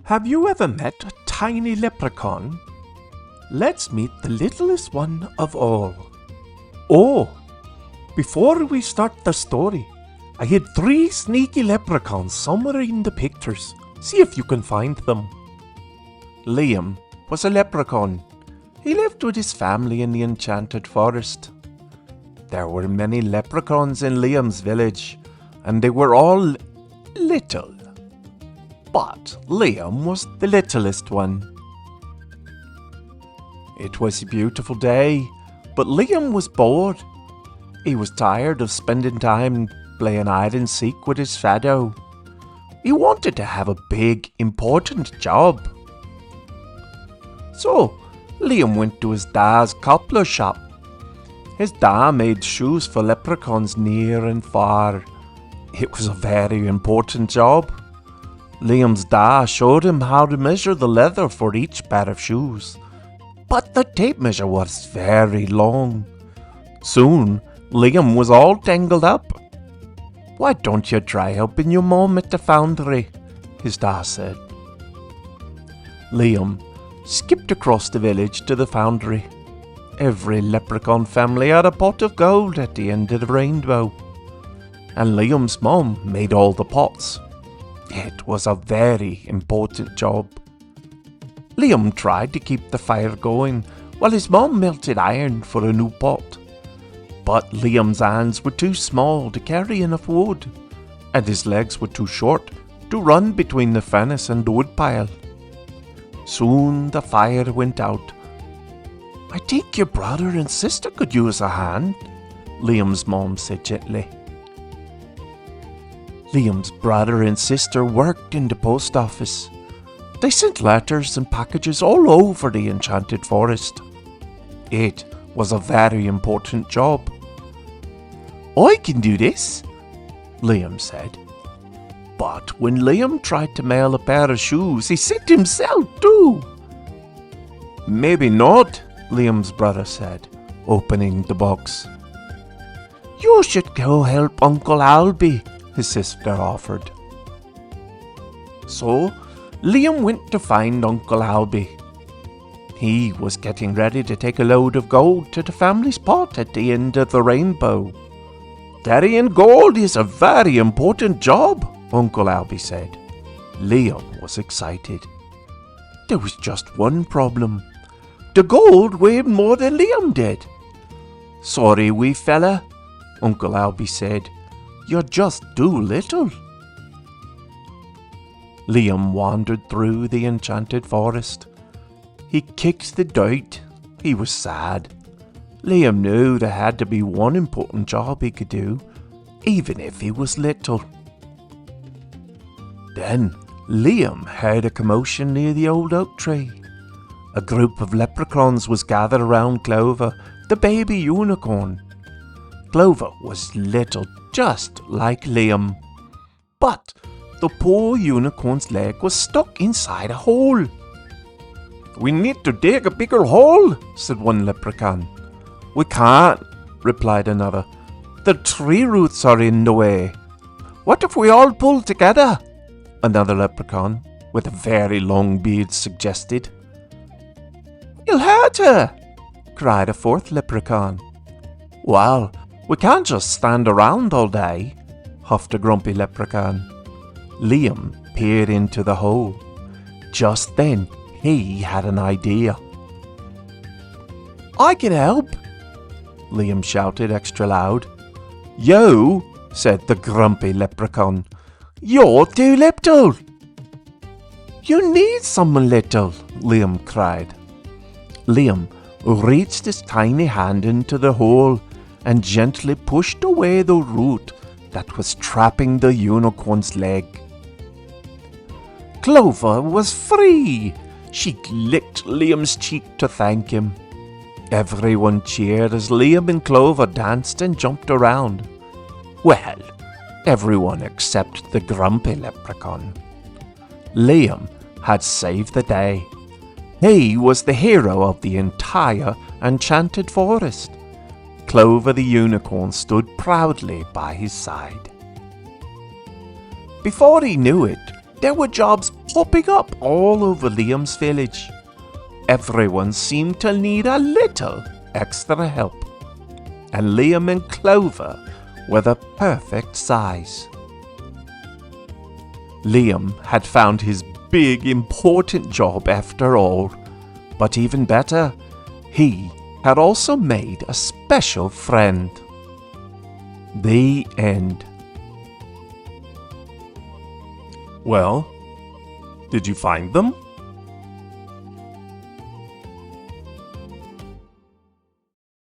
Have you ever met a tiny leprechaun? Let's meet the littlest one of all. Oh, before we start the story, I hid 3 sneaky leprechauns somewhere in the pictures. See if you can find them. Liam was a leprechaun. He lived with his family in the enchanted forest. There were many leprechauns in Liam's village, and they were all little. But Liam was the littlest one. It was a beautiful day, but Liam was bored. He was tired of spending time playing hide and seek with his shadow. He wanted to have a big, important job. So, Liam went to his dad's cobbler shop. His dad made shoes for leprechauns near and far. It was a very important job. Liam's dad showed him how to measure the leather for each pair of shoes. But the tape measure was very long. Soon, Liam was all tangled up. "Why don't you try helping your mom at the foundry?" his dad said. Liam skipped across the village to the foundry. Every leprechaun family had a pot of gold at the end of the rainbow. And Liam's mom made all the pots. It was a very important job. Liam tried to keep the fire going while his mom melted iron for a new pot. But Liam's hands were too small to carry enough wood, and his legs were too short to run between the furnace and the woodpile. Soon the fire went out. "I think your brother and sister could use a hand," Liam's mom said gently. Liam's brother and sister worked in the post office. They sent letters and packages all over the enchanted forest. It was a very important job. "I can do this," Liam said. But when Liam tried to mail a pair of shoes, he sent himself too. "Maybe not," Liam's brother said, opening the box. "You should go help Uncle Albie," his sister offered. So, Liam went to find Uncle Albie. He was getting ready to take a load of gold to the family's pot at the end of the rainbow. "Carrying gold is a very important job," Uncle Albie said. Liam was excited. There was just one problem. The gold weighed more than Liam did. "Sorry, wee fella," Uncle Albie said. "You're just too little." Liam wandered through the enchanted forest. He kicked the dirt. He was sad. Liam knew there had to be one important job he could do, even if he was little. Then Liam heard a commotion near the old oak tree. A group of leprechauns was gathered around Clover, the baby unicorn. Clover was little, just like Liam. But the poor unicorn's leg was stuck inside a hole. "We need to dig a bigger hole," said one leprechaun. "We can't," replied another. "The tree roots are in the way." "What if we all pull together?" another leprechaun with a very long beard suggested. "You'll hurt her," cried a fourth leprechaun. "Well, we can't just stand around all day," huffed a grumpy leprechaun. Liam peered into the hole. Just then, he had an idea. "I can help," Liam shouted extra loud. "You," said the grumpy leprechaun. "You're too little." "You need someone little," Liam cried. Liam reached his tiny hand into the hole and gently pushed away the root that was trapping the unicorn's leg. Clover was free. She licked Liam's cheek to thank him. Everyone cheered as Liam and Clover danced and jumped around. Well, everyone except the grumpy leprechaun. Liam had saved the day. He was the hero of the entire enchanted forest. Clover the unicorn stood proudly by his side. Before he knew it, there were jobs popping up all over Liam's village. Everyone seemed to need a little extra help, and Liam and Clover were the perfect size. Liam had found his big, important job after all, but even better, he had also made a special friend. The end. Well, did you find them?